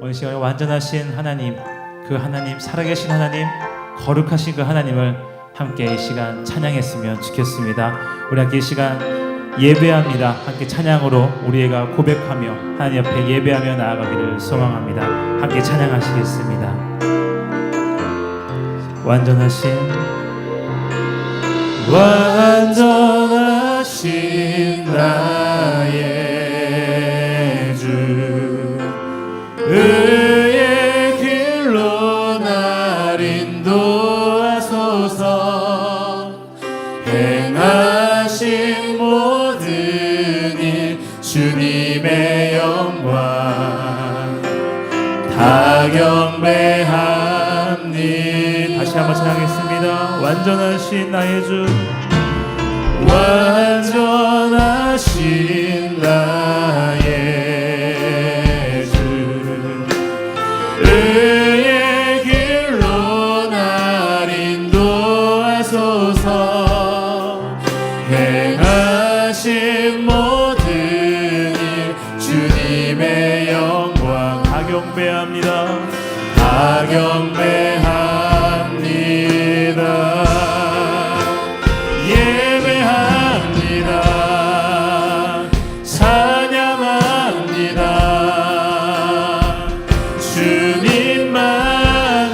오늘 시간에 완전하신 하나님, 그 하나님, 살아계신 하나님, 거룩하신 그 하나님을 함께 이 시간 찬양했으면 좋겠습니다. 우리 함께 이 시간 예배합니다. 함께 찬양으로 우리가 고백하며 하나님 앞에 예배하며 나아가기를 소망합니다. 함께 찬양하시겠습니다. 완전하신 나의 주, 의의 길로 날 인도하소서. 행하신 모든 일 주님의 영광 다 경배합니다. 다시 한번 찬양하겠습니다. 완전하신 나의 주, 완전하신 나의 주, 의의 길로 날 인도하소서. 행하신 모든 일 주님의 영광 다 경배합니다. 다 경배합니다. 예배합니다. 찬양합니다. 주님만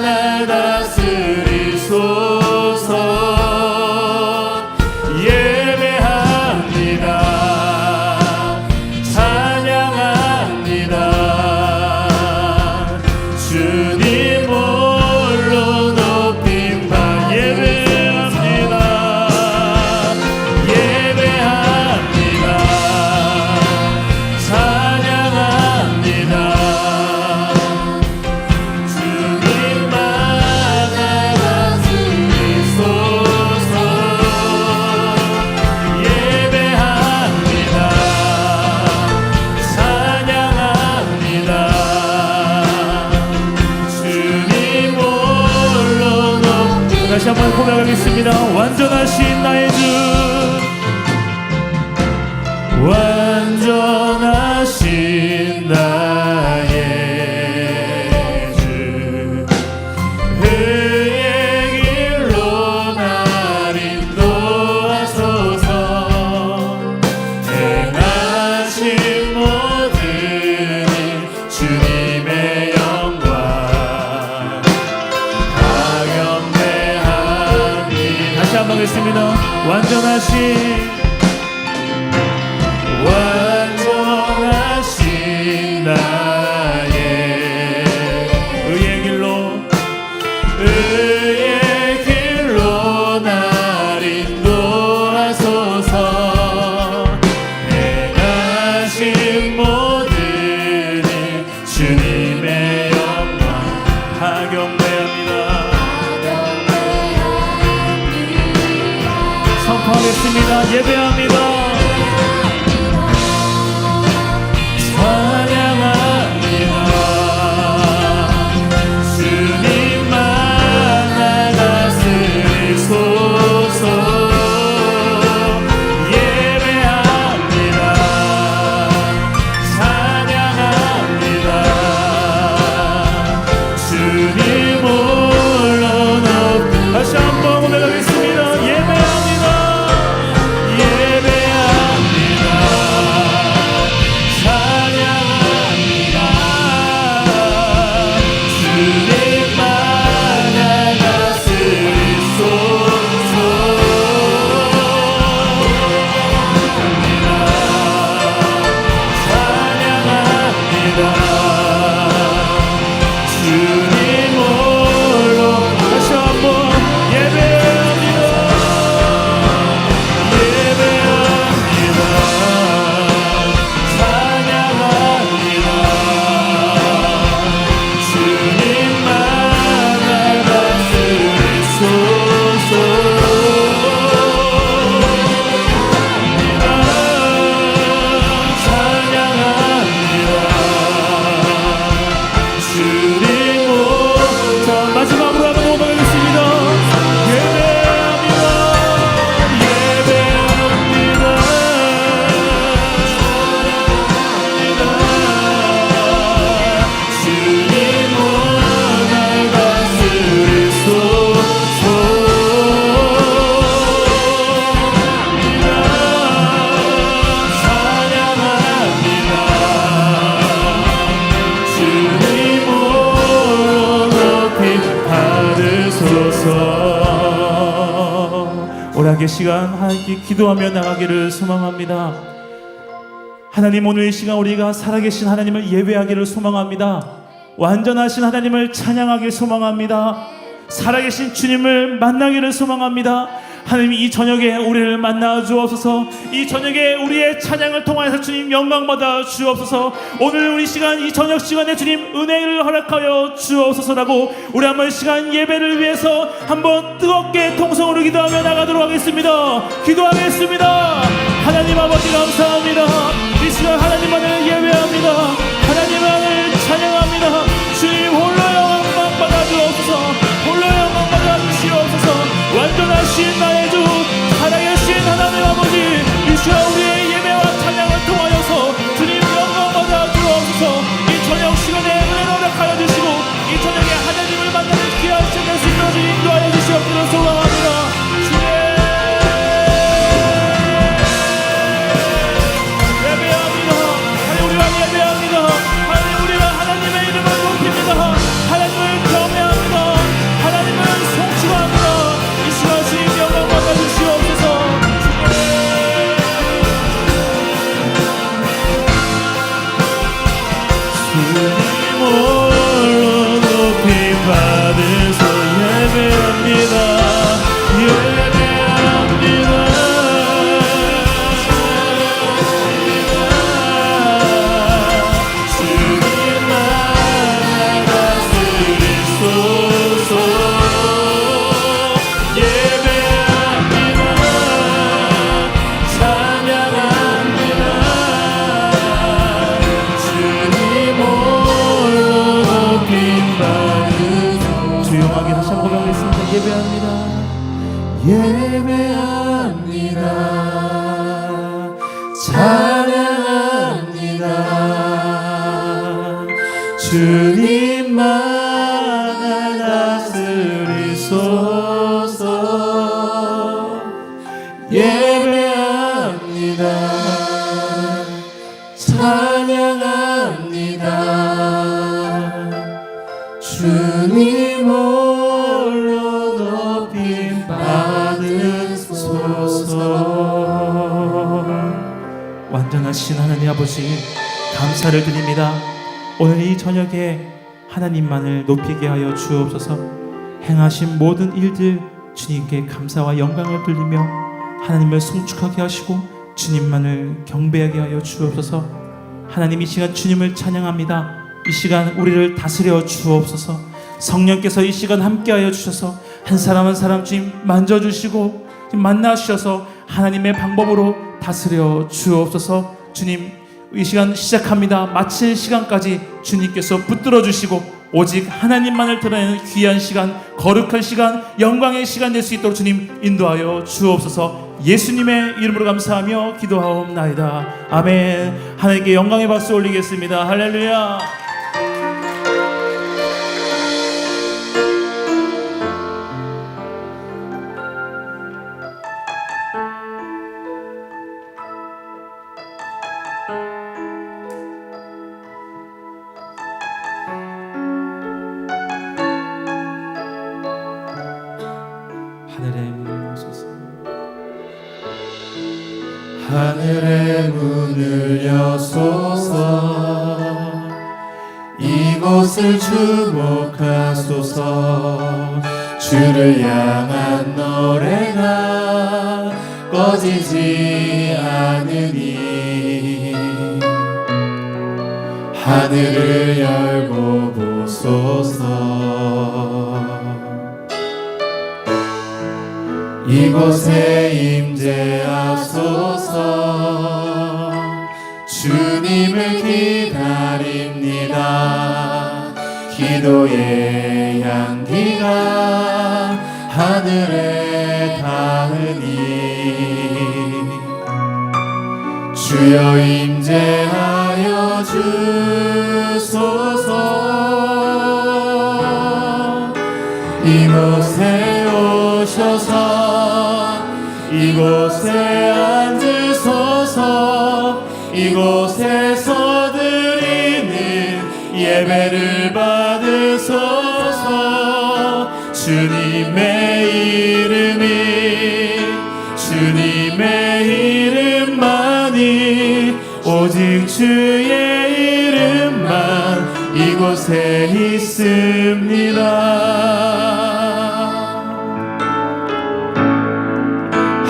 날 다스리소서. 예배합니다. 찬양합니다. 주님 홀로 높임 받. 예배합니다. 예배합니다. 찬양합니다. 주님만 날 다스리소서. 예배합니다. 찬양합니다. 주님 홀로 높임. 다시 한번 고백하겠습니다. 완전하신 나의 주, 완전하신 나의 주, 의의 길로 날 인도하소서. 행하신 모든 일 주님의 영광 다 경배합니다. 다시 한번 하겠습니다. 완전하신 나의 의의 길로, 의의 길로 날 인도하소서. 행하신 모든 일 주님의 영광 다 경배합니다. 선포하겠습니다. 예배합니다. 찬양합니다. 주님만 날 다스리소서. 예배합니다. 찬양합니다. 주님 홀로 높. 다시 한번 고백하겠습니다. 예배합니다. 예배 새벽의 시간 하나님께 기도하며 나가기를 소망합니다. 하나님, 오늘 이 시간 우리가 살아계신 하나님을 예배하기를 소망합니다. 완전하신 하나님을 찬양하기를 소망합니다. 살아계신 주님을 만나기를 소망합니다. 하나님, 이 저녁에 우리를 만나 주옵소서. 이 저녁에 우리의 찬양을 통하여서 주님 영광 받아 주옵소서. 오늘 우리 시간, 이 저녁 시간에 주님 은혜를 허락하여 주옵소서라고 우리 한번 시간 예배를 위해서 한번 뜨겁게 통성으로 기도하며 나가도록 하겠습니다. 기도하겠습니다. 하나님 아버지 감사합니다. 이 시간 하나님만을 예배합니다. 하나님만을 찬양합니다. 주님 홀로 영광 받아 주옵소서. 홀로 영광 받아 주시옵소서. 완전하신 나의 주 살아계신 하나님 아버지, 이 시간 우리의 예배와 찬양을 통하여서 주님 영광 받아 주옵소서. 이 저녁 시간에 은혜를 허락하여 주시고 이 저녁에 하나님을 만나는 귀한 시간 될 수 있도록 주님 인도하여 주시옵기를 소망합니다. 예배합니다. 하나님 우리와 예배합니다. 하나님 우리가 하나님의 이름을 높입니다. 하나님을 경외합니다. 하나님을 송축합니다. 이 시간 주님 영광 받아 주시옵소서. 주님 홀로 높임 받으소. 예배합니다. 조용하게 다시 한번 고백하겠습니다. 예배합니다. 찬양합니다. 주님만 다스리소서. 예배합니다. 찬양합니다. 주님 홀로 높임 받으소서. 완전하신 하나님 아버지 감사를 드립니다. 오늘 이 저녁에 하나님만을 높이게 하여 주옵소서. 행하신 모든 일들 주님께 감사와 영광을 돌리며 하나님을 송축하게 하시고 주님만을 경배하게 하여 주옵소서. 하나님, 이 시간 주님을 찬양합니다. 이 시간 우리를 다스려 주옵소서. 성령께서 이 시간 함께하여 주셔서 한 사람 한 사람 주님 만져주시고 만나주셔서 하나님의 방법으로 다스려 주옵소서. 주님, 이 시간 시작합니다. 마칠 시간까지 주님께서 붙들어 주시고 오직 하나님만을 드러내는 귀한 시간, 거룩한 시간, 영광의 시간 될 수 있도록 주님 인도하여 주옵소서. 예수님의 이름으로 감사하며 기도하옵나이다. 아멘. 하나님께 영광의 박수 올리겠습니다. 할렐루야. 하늘의 문을 여소서. 이곳을 주목하소서. 주를 향한 노래가 꺼지지 않으니 하늘을 열고 보소서. 이곳에 임재하소서. 주님을 기다립니다. 기도의 향기가 하늘에 닿으니 주여 임재하여 주소서. 이곳에 오셔서 이곳에 앉으소서. 이곳에서 드리는 예배를 받으소서. 주님의 이름이 오직 주의 이름만 이곳에 있습니다.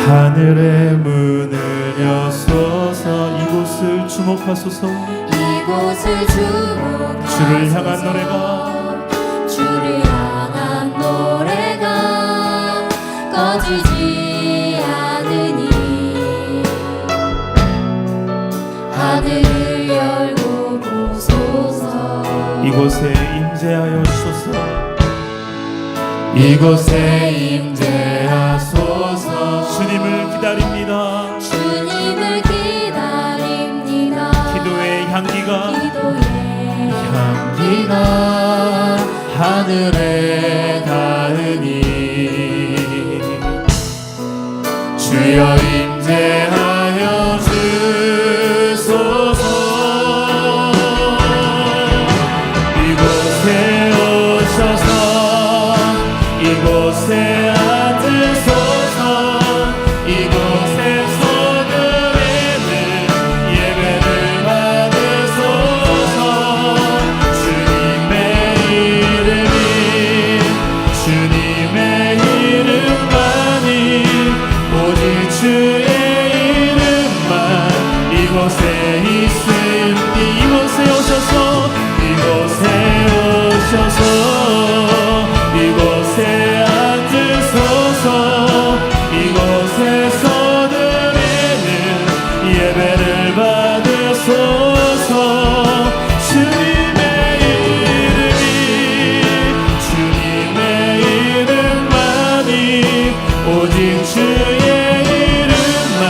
하늘의 문을 여소서 이곳을 주목하소서. 이곳을 주목하소서. 주를 향한 노래가 주를 향한 노래가 꺼지지 않으니 하늘을 열고 보소서. 이곳에 임재하여 주소서. 이곳에 임재하소서. 주님을 기다립니다. 주님을 기다립니다. 기도의 향기가 기도의 향기가 하늘에 닿으니 주여 임재하여 주소서. 이곳에 오셔서 이곳에 앉으소서. 이곳에서 드리는 예배를 받으소서. 주님의 이름이 주님의 이름만이 오직 주의 이름만 이곳에 있으니 이곳에 오셔서 이곳에 오셔서 이곳에 앉으소서. 이곳에서 드리는 예배를 받으소서. 주님의 이름이 주님의 이름만이 오직 주의 이름만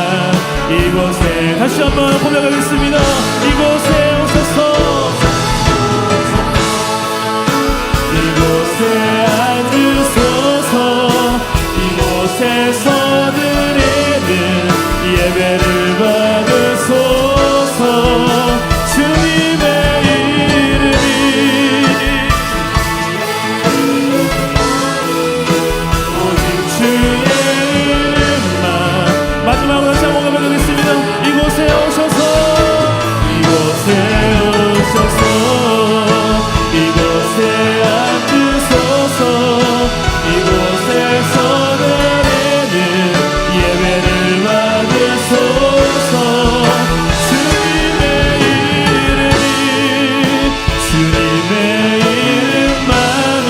이곳에 다시 한번 고백하겠습니다. 이곳에 오셔서 이곳에 앉으소서. 이곳에서 드리는 예배를 받으소서. 주님의 이름이 오직 주의 이름만 마지막으로 다시 한번 고백하겠습니다. 이곳에 오셔서 이곳에 오셔서 이곳에 앉으소서. 이곳에서 드리는 예배를 받으소서. 주님의 이름이 주님의 이름만이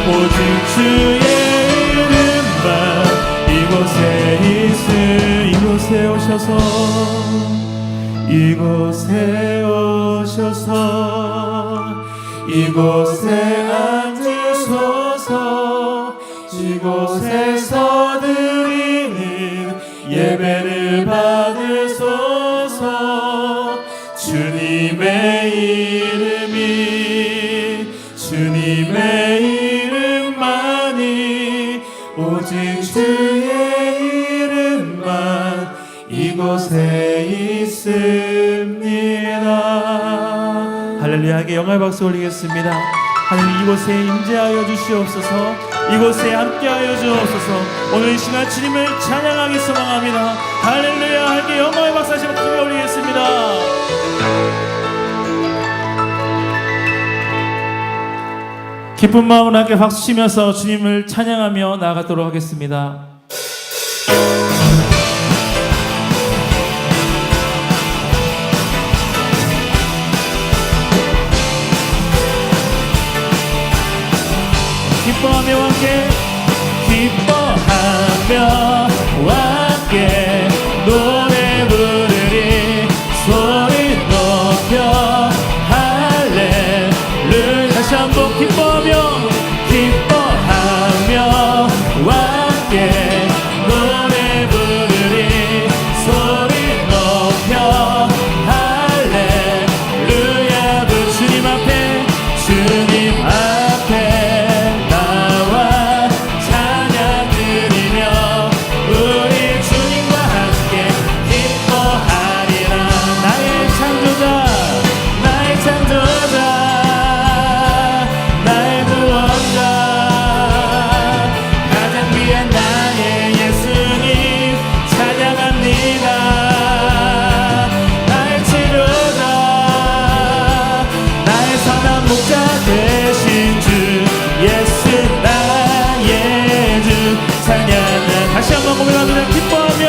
오직 주의 이름만 이곳에 이곳에 오셔서 이곳에 오셔서 이곳에 앉으소서. 이곳에서 드리는 예배를 받으소서. 주님의 이름이 주님의 이름만이 오직 주의 이름만 이곳에 있습니다. 할렐루야에게 영광의 박수 올리겠습니다. 하나님 이곳에 임재하여 주시옵소서. 이곳에 함께하여 주옵소서. 오늘 이 시간 주님을 찬양하기 소망합니다. 할렐루야 하나님께 영광의 박수 다시 한번 크게 올리겠습니다. 기쁜 마음으로 함께 박수 치면서 주님을 찬양하며 나아가도록 하겠습니다. 기뻐하며 함께 기뻐하며 함께 노래 부르리 소리 높여 할렐루야. 다시 한번 기뻐하며 함께 노래 부르리 소리 높여 할렐루야. 주님 앞에 나와 목자 되신 주 예수 나의 주 찬양하 다시 한번 고백합니다. 기뻐하며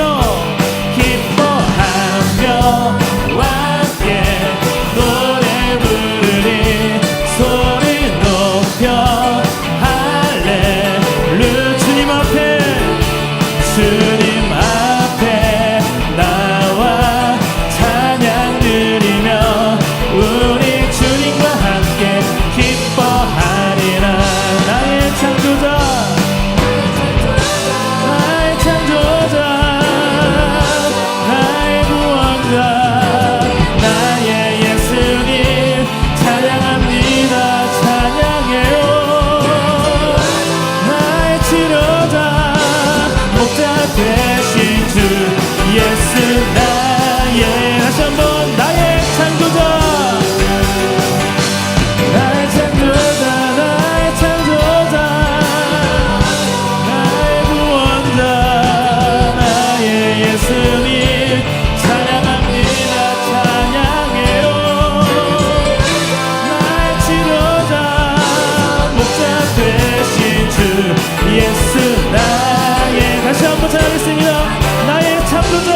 기뻐하며 함께 노래 부르리 소리 높여 할렐루야 주님 앞에 나와 찬양 드리며 우리 주님과 함께 기뻐하리라. 나의 창조자 나의 창조자 나의 구원자 나의 예수님 찬양합니다. 찬양해요. 나의 치료자 목자 되신 주 예수 나의 다시 한번 나의 창조자 나의 창조자 나의 창조자 나의 구원자 나의 예수님 찬양합니다. 찬양해요. 나의 치료자 목자 되신 주 예수 나의 다시 한번 찬양하겠습니다. 나의 창조자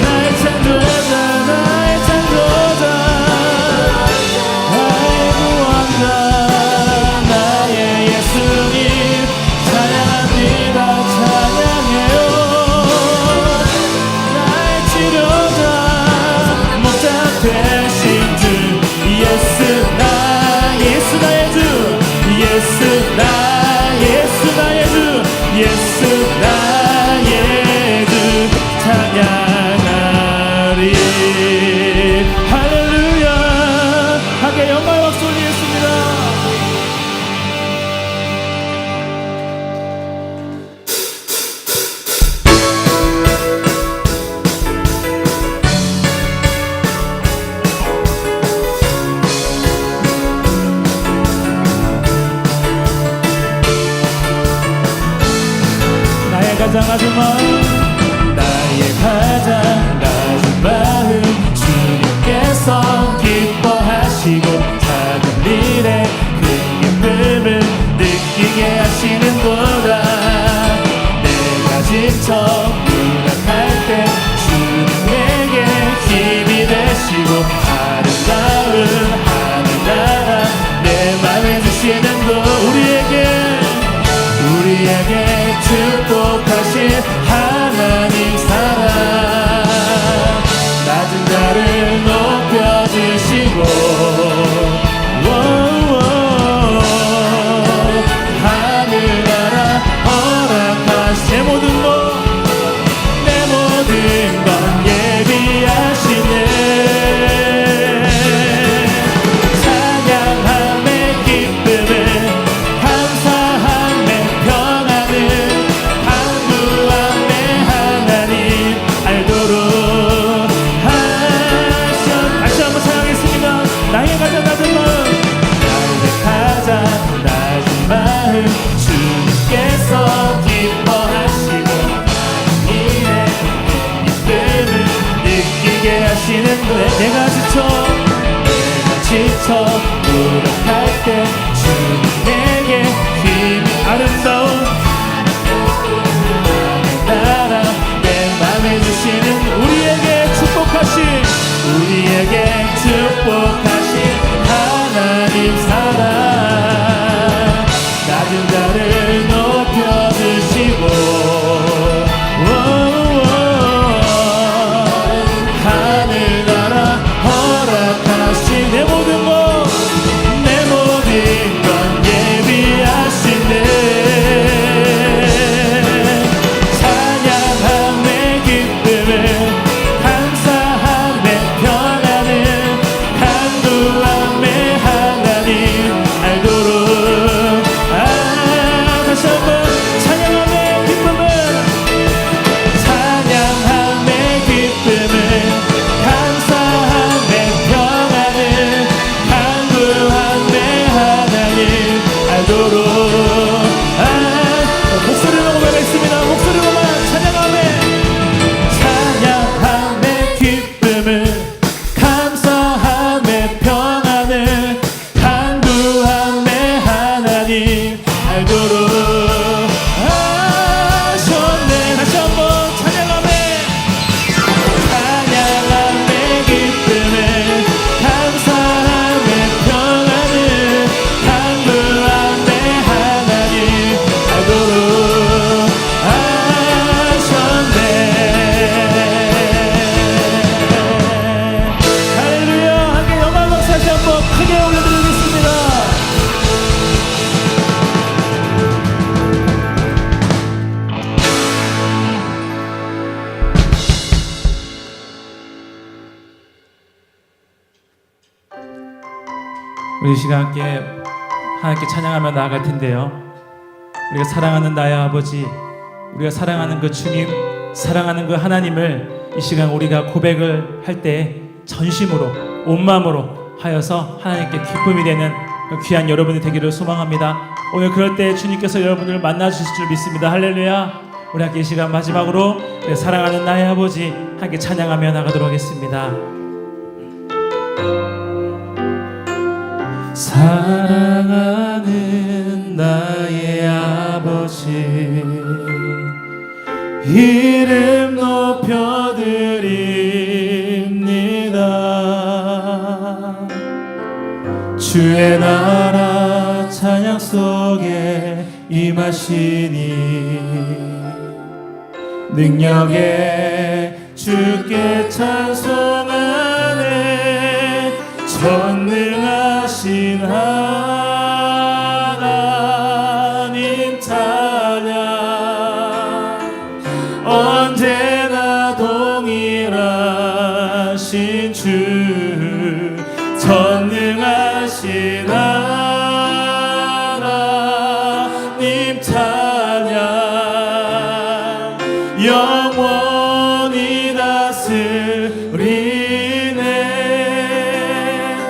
나의 창조자 나의 창조자 나의 구원자 나의 예수님 찬양합니다. 찬양해요. 나의 치료자 목자 되신 주 예수 나의 주 예수 나의 주 예수 나의 주 찬양하리. 할렐루야. 함께 영광의 박수 올리겠습니다. 나의 가장 낮은 마음 나의 가장 낮은 마음 주님께서 기뻐하시고 작은 일에 큰 기쁨을 느끼게 하시는도다. 내가 지쳐 무력할 때 주님 내게 힘이 되시고 아름다운 하늘나라 내 맘에 주시는 것 우리에게 축복하신 하나님 사랑 낮은 자를 높여주시고 하늘나라 허락하신 내 모든 건 예비하시네. 찬양함의 기쁨을 감사함의 평안을 강구함의 하나님 알도록 다시 한번 찬양하겠습니다. 나의 가장 낮은 마음 나의 가장 낮은 마음 주님께서 기뻐하시고 일에 기쁨을 느끼게 하시는 거에 내가 지쳐 무력할 때 주님 내게 힘이 아름다운 나라 내 맘에 주시는 우리에게 축복하신 하나님 사랑 낮은 자를 높여주시고 하늘나라 허락하신 내 모든 건 예비하시네. 찬양함의 기쁨을 감사함의 평안을 강도 우리 이 시간 함께 하나님께 찬양하며 나아갈 텐데요. 우리가 사랑하는 나의 아버지, 우리가 사랑하는 그 주님, 사랑하는 그 하나님을 이 시간 우리가 고백을 할 때 전심으로 온 마음으로 하여서 하나님께 기쁨이 되는 그 귀한 여러분이 되기를 소망합니다. 오늘 그럴 때 주님께서 여러분을 만나 주실 줄 믿습니다. 할렐루야. 우리 함께 이 시간 마지막으로 사랑하는 나의 아버지 함께 찬양하며 나가도록 하겠습니다. 사랑하는 나의 아버지, 이름 높여드립니다. 주의 나라 찬양 속에 임하시니 능력에 주께 찬송하네. 전능하신 하나님 찬양, 언제나 동일하신 주, 전능하신 하나님 찬양, 영원히 다스리네.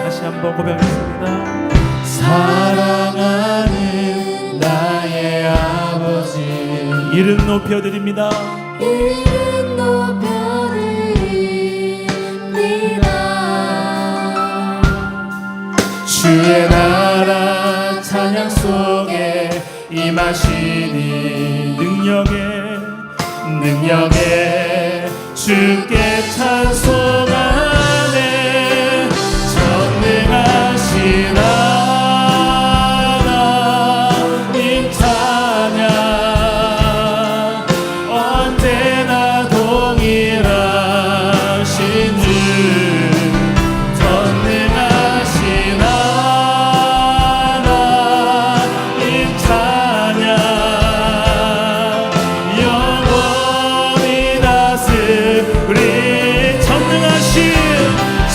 다시 한번 고백하겠습니다. 사랑하는 나의 아버지, 이름 높여드립니다. 이름 높여드립니다. 주의 나라 찬양 속에 임하시니 능력에 주께 찬송하네. 전능하신 하나님 찬양, 언제나 동일하신 주, 전능하신 하나님 찬양, 영원히 다스리.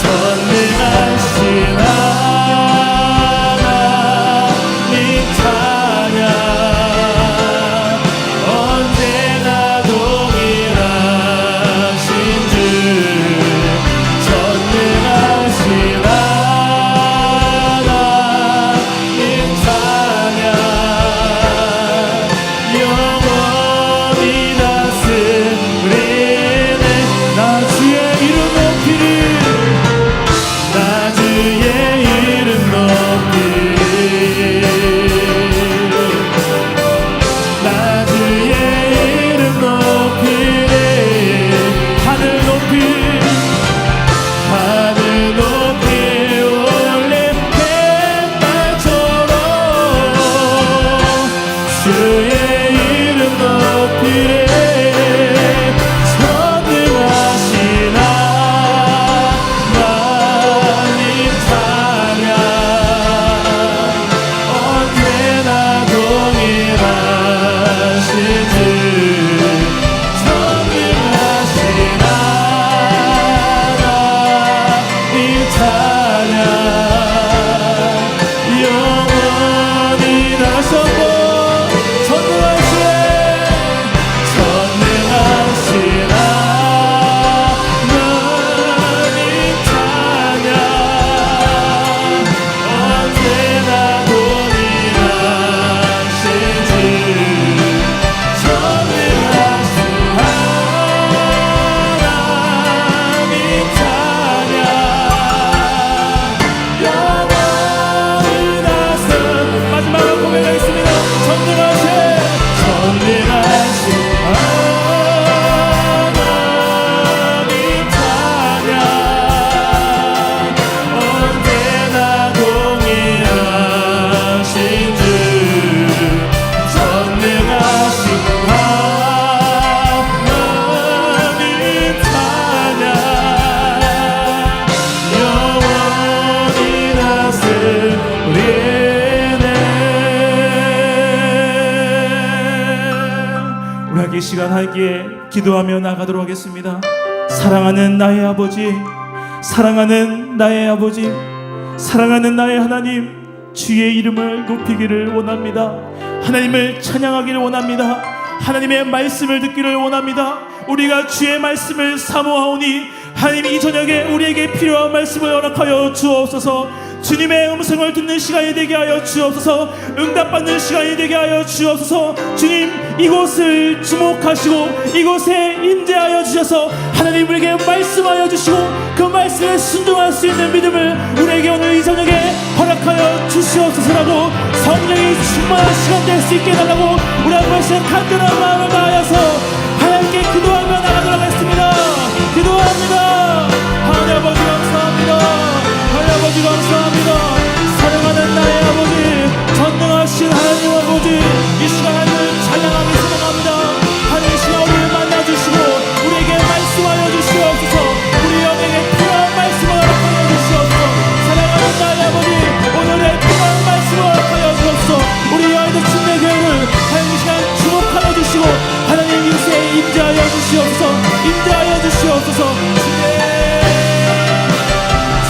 전능하신 하나님 찬양, 언제나 동일하신 주, 전능하신 하나님 찬양, 영원히 다스리네. 나 주의 이름 높이리, 나 주의 이름 높이리, 나 주의 이름 높이리. 하늘 높이 올린 갯벌처럼 주의 이름 높이리. 전능하신 하나님 찬양, 언제나 동일하신 주, 전능하신 하나님 찬양, 영원히 다서고. 전능하신 하나님 찬양, 언제나 동일하신 주, 전능하신 하나님 찬양, 영원히 다스. 마지막으로 고백하겠습니다. 전능하신 하나님 찬양, 언제나 동일하신 주, 전능하신 하나님 찬양, 영원히 다스리네. 우리 함께 이 시간 함께 기도하며 나가도록 하겠습니다. 사랑하는 나의 아버지, 사랑하는 나의 아버지, 사랑하는 나의 하나님, 주의 이름을 높이기를 원합니다. 하나님을 찬양하기를 원합니다. 하나님의 말씀을 듣기를 원합니다. 우리가 주의 말씀을 사모하오니 하나님, 이 저녁에 우리에게 필요한 말씀을 허락하여 주옵소서. 주님의 음성을 듣는 시간이 되게 하여 주옵소서. 응답받는 시간이 되게 하여 주옵소서. 주님, 이곳을 주목하시고 이곳에 임재하여 주셔서 하나님 우리에게 말씀하여 주시고 그 말씀에 순종할 수 있는 믿음을 우리에게 오늘 이 저녁에 허락하여 주시옵소서라고, 성령이 충만한 시간 될 수 있게 해달라고 우리 한 번씩 간절한 마음을 다하여서 하나님께 기도하며 나가도록 하겠습니다. 기도합니다. 하나님 아버지 감사합니다. 하나님 아버지 감사합니다. 사랑하는 나의 아버지, 전능하신 하나님 아버지, 이 시간 하나님을 찬양하며 사랑합니다. 하나님, 이 시간 우리를 만나주시고 우리에게 말씀하여 주시옵소서. 우리 영에게 필요한 말씀을 허락하여 주시옵소서. 사랑하는 나의 아버지, 오늘의 필요한 말씀을 허락하여 주옵소서. 우리 아이들 침례교회를 하나님 이 시간 주목하여 주시고 하나님 이곳에 임재하여 주시옵소서. 임재하여 주시옵소서.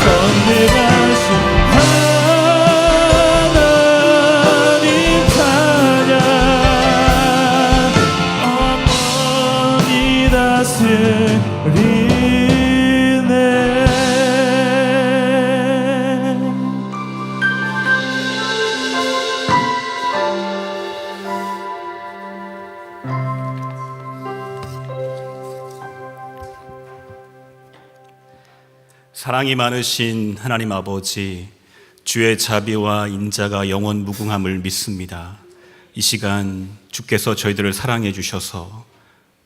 전능하신 하나님 찬양, 어머니 다스리네. 사랑이 많으신 하나님 아버지, 주의 자비와 인자가 영원 무궁함을 믿습니다. 이 시간 주께서 저희들을 사랑해 주셔서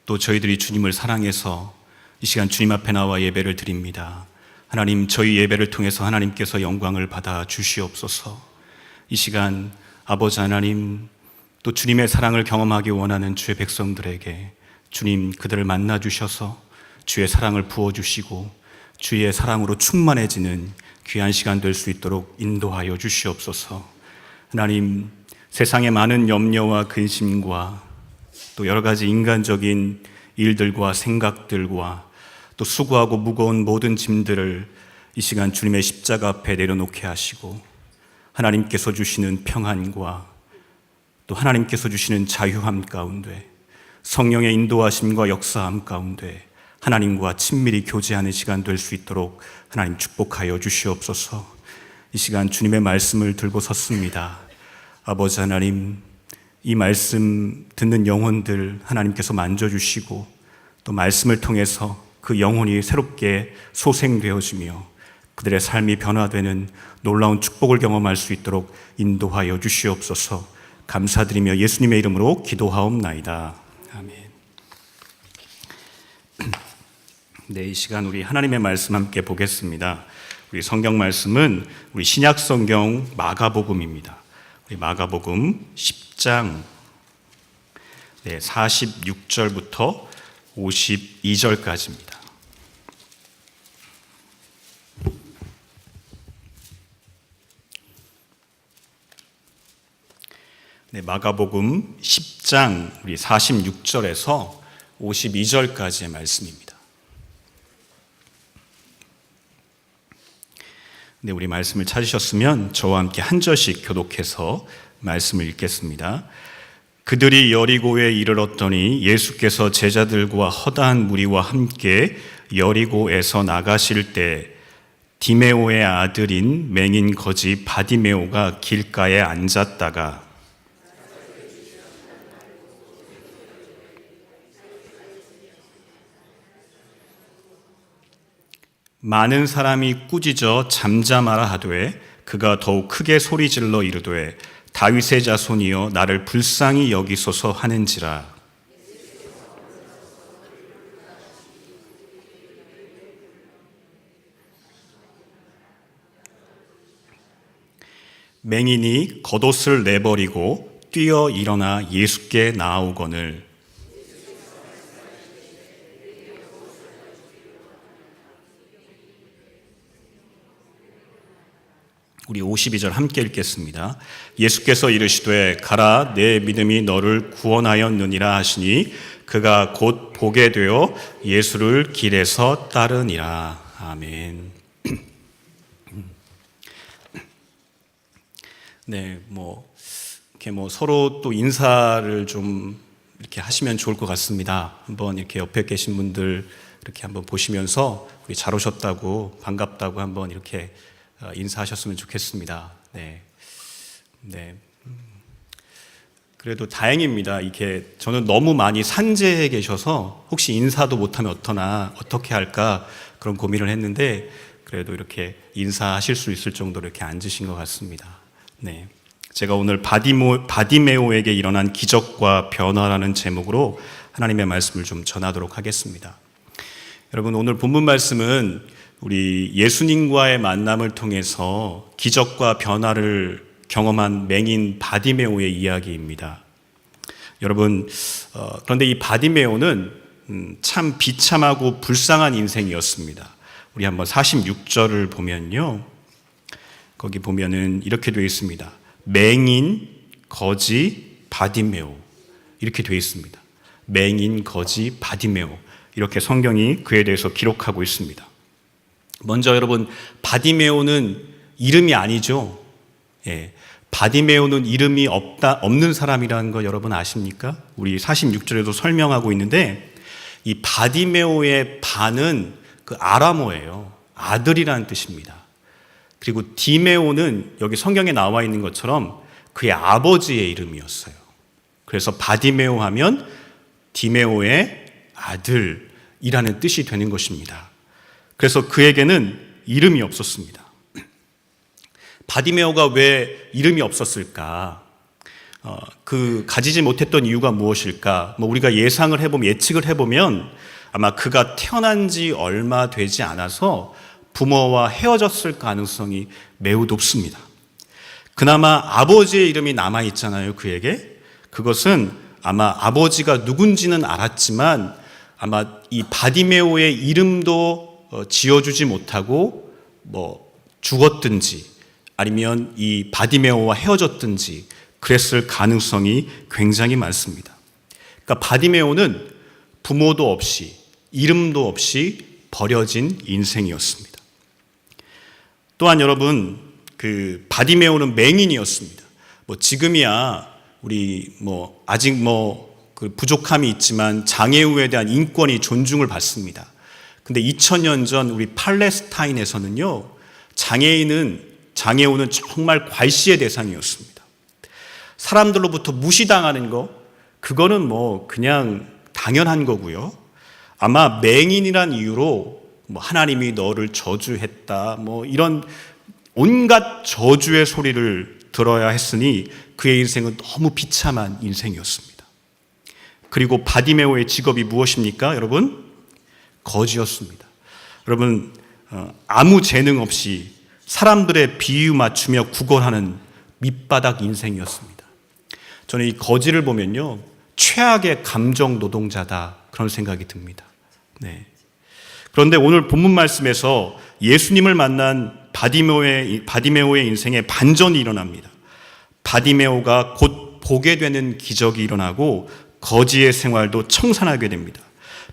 또 저희들이 주님을 사랑해서 이 시간 주님 앞에 나와 예배를 드립니다. 하나님, 저희 예배를 통해서 하나님께서 영광을 받아 주시옵소서. 이 시간 아버지 하나님, 또 주님의 사랑을 경험하기 원하는 주의 백성들에게 주님 그들을 만나 주셔서 주의 사랑을 부어주시고 주의 사랑으로 충만해지는 귀한 시간 될 수 있도록 인도하여 주시옵소서. 하나님, 세상의 많은 염려와 근심과 또 여러 가지 인간적인 일들과 생각들과 또 수고하고 무거운 모든 짐들을 이 시간 주님의 십자가 앞에 내려놓게 하시고 하나님께서 주시는 평안과 또 하나님께서 주시는 자유함 가운데, 성령의 인도하심과 역사함 가운데 하나님과 친밀히 교제하는 시간 될 수 있도록 하나님 축복하여 주시옵소서. 이 시간 주님의 말씀을 들고 섰습니다. 아버지 하나님, 이 말씀 듣는 영혼들 하나님께서 만져주시고 또 말씀을 통해서 그 영혼이 새롭게 소생되어지며 그들의 삶이 변화되는 놀라운 축복을 경험할 수 있도록 인도하여 주시옵소서. 감사드리며 예수님의 이름으로 기도하옵나이다. 아멘. 네, 이 시간 우리 하나님의 말씀 함께 보겠습니다. 우리 성경 말씀은 우리 신약 성경 마가복음입니다. 우리 마가복음 10장 46절부터 52절까지입니다. 네, 마가복음 10장 우리 46절에서 52절까지의 말씀입니다. 네, 우리 말씀을 찾으셨으면 저와 함께 한 절씩 교독해서 말씀을 읽겠습니다. 그들이 여리고에 이르렀더니 예수께서 제자들과 허다한 무리와 함께 여리고에서 나가실 때 디메오의 아들인 맹인 거지 바디메오가 길가에 앉았다가 많은 사람이 꾸짖어 잠잠하라 하되 그가 더욱 크게 소리질러 이르되 다윗의 자손이여 나를 불쌍히 여기소서 하는지라. 맹인이 겉옷을 내버리고 뛰어 일어나 예수께 나아오거늘 우리 52절 함께 읽겠습니다. 예수께서 이르시되 가라 내 믿음이 너를 구원하였느니라 하시니 그가 곧 보게 되어 예수를 길에서 따르니라. 아멘. 네, 이렇게 서로 또 인사를 좀 이렇게 하시면 좋을 것 같습니다. 한번 이렇게 옆에 계신 분들 이렇게 한번 보시면서 우리 잘 오셨다고 반갑다고 한번 이렇게 인사하셨으면 좋겠습니다. 네. 그래도 다행입니다. 이렇게 저는 너무 많이 산재해 계셔서 혹시 인사도 못하면 어떻게 할까 그런 고민을 했는데 그래도 이렇게 인사하실 수 있을 정도로 이렇게 앉으신 것 같습니다. 네. 제가 오늘 바디메오에게 일어난 기적과 변화라는 제목으로 하나님의 말씀을 좀 전하도록 하겠습니다. 여러분, 오늘 본문 말씀은 우리 예수님과의 만남을 통해서 기적과 변화를 경험한 맹인 바디메오의 이야기입니다. 여러분, 그런데 이 바디메오는 참 비참하고 불쌍한 인생이었습니다. 우리 한번 46절을 보면요. 거기 보면은 이렇게 되어 있습니다. 맹인, 거지, 바디메오. 이렇게 되어 있습니다. 맹인, 거지, 바디메오. 이렇게 성경이 그에 대해서 기록하고 있습니다. 먼저 여러분, 바디메오는 이름이 아니죠. 예. 바디메오는 이름이 없는 사람이라는 거 여러분 아십니까? 우리 46절에도 설명하고 있는데 이 바디메오의 바는 그 아람어예요. 아들이라는 뜻입니다. 그리고 디메오는 여기 성경에 나와 있는 것처럼 그의 아버지의 이름이었어요. 그래서 바디메오 하면 디메오의 아들이라는 뜻이 되는 것입니다. 그래서 그에게는 이름이 없었습니다. 바디메오가 왜 이름이 없었을까? 가지지 못했던 이유가 무엇일까? 우리가 예측을 해보면 아마 그가 태어난 지 얼마 되지 않아서 부모와 헤어졌을 가능성이 매우 높습니다. 그나마 아버지의 이름이 남아있잖아요, 그에게. 그것은 아마 아버지가 누군지는 알았지만 아마 이 바디메오의 이름도 지어주지 못하고 죽었든지 아니면 이 바디메오와 헤어졌든지 그랬을 가능성이 굉장히 많습니다. 그러니까 바디메오는 부모도 없이 이름도 없이 버려진 인생이었습니다. 또한 여러분, 그 바디메오는 맹인이었습니다. 지금이야 우리 아직 그 부족함이 있지만 장애우에 대한 인권이 존중을 받습니다. 근데 2000년 전 우리 팔레스타인에서는요, 장애우는 정말 괄시의 대상이었습니다. 사람들로부터 무시당하는 그거는 그냥 당연한 거고요. 아마 맹인이란 이유로 하나님이 너를 저주했다, 이런 온갖 저주의 소리를 들어야 했으니 그의 인생은 너무 비참한 인생이었습니다. 그리고 바디메오의 직업이 무엇입니까, 여러분? 거지였습니다. 여러분, 아무 재능 없이 사람들의 비유 맞추며 구걸하는 밑바닥 인생이었습니다. 저는 이 거지를 보면요, 최악의 감정 노동자다, 그런 생각이 듭니다. 네. 그런데 오늘 본문 말씀에서 예수님을 만난 바디메오의 인생에 반전이 일어납니다. 바디메오가 곧 보게 되는 기적이 일어나고 거지의 생활도 청산하게 됩니다.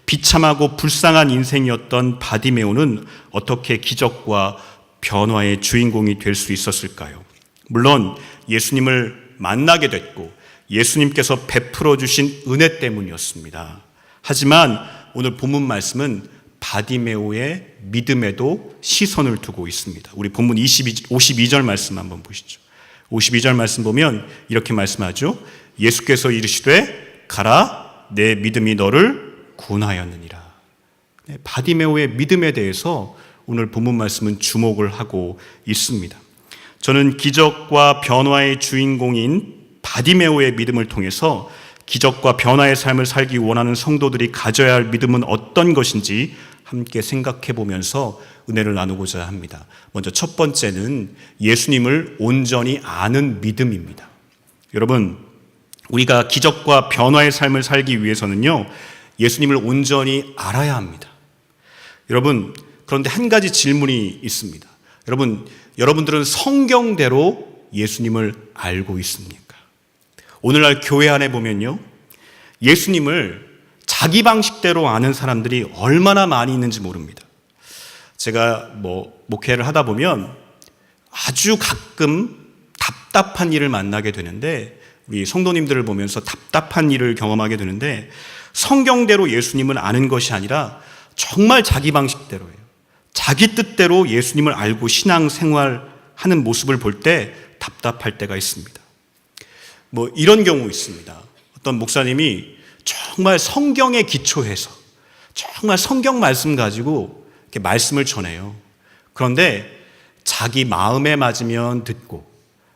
비참하고 불쌍한 인생이었던 바디메오는 어떻게 기적과 변화의 주인공이 될 수 있었을까요? 물론 예수님을 만나게 됐고 예수님께서 베풀어 주신 은혜 때문이었습니다. 하지만 오늘 본문 말씀은 바디메오의 믿음에도 시선을 두고 있습니다. 우리 본문 52절 말씀 한번 보시죠. 52절 말씀 보면 이렇게 말씀하죠. 예수께서 이르시되 가라, 내 믿음이 너를 구원하였느니라. 바디메오의 믿음에 대해서 오늘 본문 말씀은 주목을 하고 있습니다. 저는 기적과 변화의 주인공인 바디메오의 믿음을 통해서 기적과 변화의 삶을 살기 원하는 성도들이 가져야 할 믿음은 어떤 것인지 함께 생각해 보면서 은혜를 나누고자 합니다. 먼저 첫 번째는 예수님을 온전히 아는 믿음입니다. 여러분, 우리가 기적과 변화의 삶을 살기 위해서는요, 예수님을 온전히 알아야 합니다. 여러분, 그런데 한 가지 질문이 있습니다. 여러분들은 성경대로 예수님을 알고 있습니까? 오늘날 교회 안에 보면요, 예수님을 자기 방식대로 아는 사람들이 얼마나 많이 있는지 모릅니다. 제가 목회를 하다 보면 아주 가끔 답답한 일을 만나게 되는데, 우리 성도님들을 보면서 답답한 일을 경험하게 되는데, 성경대로 예수님을 아는 것이 아니라 정말 자기 방식대로예요. 자기 뜻대로 예수님을 알고 신앙생활하는 모습을 볼 때 답답할 때가 있습니다. 뭐 이런 경우 있습니다. 어떤 목사님이 정말 성경에 기초해서 정말 성경 말씀 가지고 이렇게 말씀을 전해요. 그런데 자기 마음에 맞으면 듣고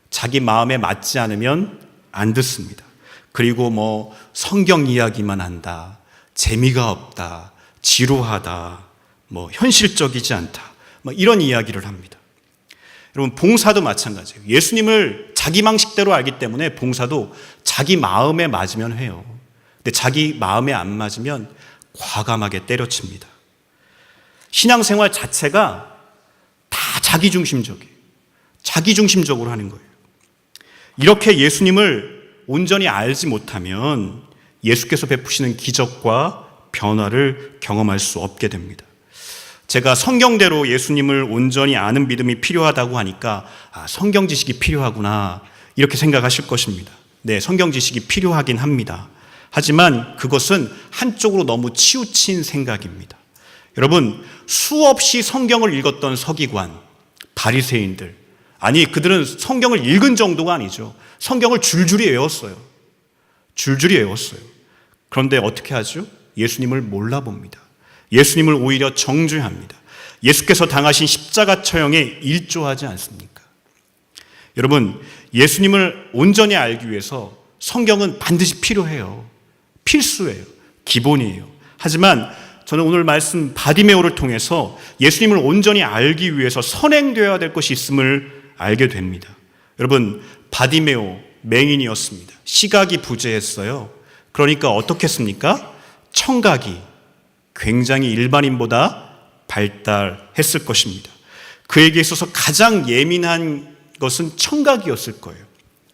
자기 마음에 맞지 않으면 안 듣습니다. 그리고 뭐 성경 이야기만 한다, 재미가 없다, 지루하다, 뭐 현실적이지 않다, 뭐 이런 이야기를 합니다. 여러분, 봉사도 마찬가지예요. 예수님을 자기 방식대로 알기 때문에 봉사도 자기 마음에 맞으면 해요. 근데 자기 마음에 안 맞으면 과감하게 때려칩니다. 신앙생활 자체가 다 자기중심적이에요. 자기중심적으로 하는 거예요. 이렇게 예수님을 온전히 알지 못하면 예수께서 베푸시는 기적과 변화를 경험할 수 없게 됩니다. 제가 성경대로 예수님을 온전히 아는 믿음이 필요하다고 하니까 성경 지식이 필요하구나 이렇게 생각하실 것입니다. 네, 성경 지식이 필요하긴 합니다. 하지만 그것은 한쪽으로 너무 치우친 생각입니다. 여러분, 수없이 성경을 읽었던 서기관, 바리새인들, 아니 그들은 성경을 읽은 정도가 아니죠. 성경을 줄줄이 외웠어요. 줄줄이 외웠어요. 그런데 어떻게 하죠? 예수님을 몰라봅니다. 예수님을 오히려 정죄합니다. 예수께서 당하신 십자가 처형에 일조하지 않습니까? 여러분, 예수님을 온전히 알기 위해서 성경은 반드시 필요해요. 필수예요. 기본이에요. 하지만 저는 오늘 말씀 바디메오를 통해서 예수님을 온전히 알기 위해서 선행되어야 될 것이 있음을 알게 됩니다. 여러분, 바디메오 맹인이었습니다. 시각이 부재했어요. 그러니까 어떻게 했습니까? 청각이 굉장히 일반인보다 발달했을 것입니다. 그에게 있어서 가장 예민한 것은 청각이었을 거예요.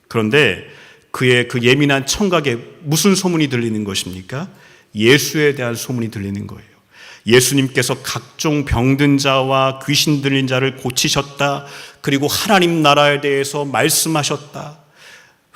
그런데 그의 그 예민한 청각에 무슨 소문이 들리는 것입니까? 예수에 대한 소문이 들리는 거예요. 예수님께서 각종 병든 자와 귀신 들린 자를 고치셨다. 그리고 하나님 나라에 대해서 말씀하셨다.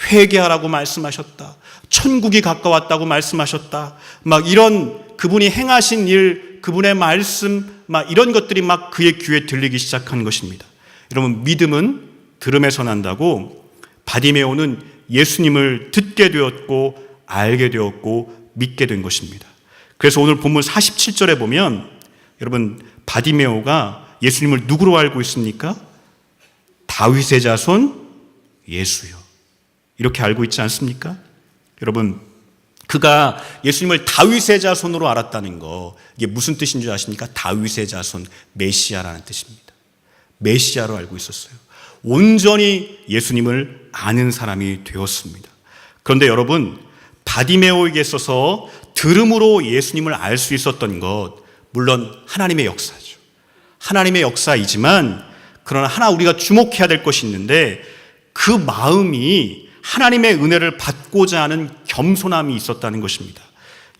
회개하라고 말씀하셨다. 천국이 가까웠다고 말씀하셨다. 막 이런 그분이 행하신 일, 그분의 말씀, 막 이런 것들이 막 그의 귀에 들리기 시작한 것입니다. 여러분, 믿음은 들음에서 난다고 바디메오는 예수님을 듣게 되었고 알게 되었고 믿게 된 것입니다. 그래서 오늘 본문 47절에 보면 여러분, 바디메오가 예수님을 누구로 알고 있습니까? 다윗의 자손 예수요. 이렇게 알고 있지 않습니까? 여러분, 그가 예수님을 다윗의 자손으로 알았다는 거, 이게 무슨 뜻인 줄 아십니까? 다윗의 자손, 메시아라는 뜻입니다. 메시아로 알고 있었어요. 온전히 예수님을 아는 사람이 되었습니다. 그런데 여러분, 바디메오에게 있어서 들음으로 예수님을 알 수 있었던 것, 물론 하나님의 역사죠. 하나님의 역사이지만 그러나 하나 우리가 주목해야 될 것이 있는데, 그 마음이 하나님의 은혜를 받고자 하는 겸손함이 있었다는 것입니다.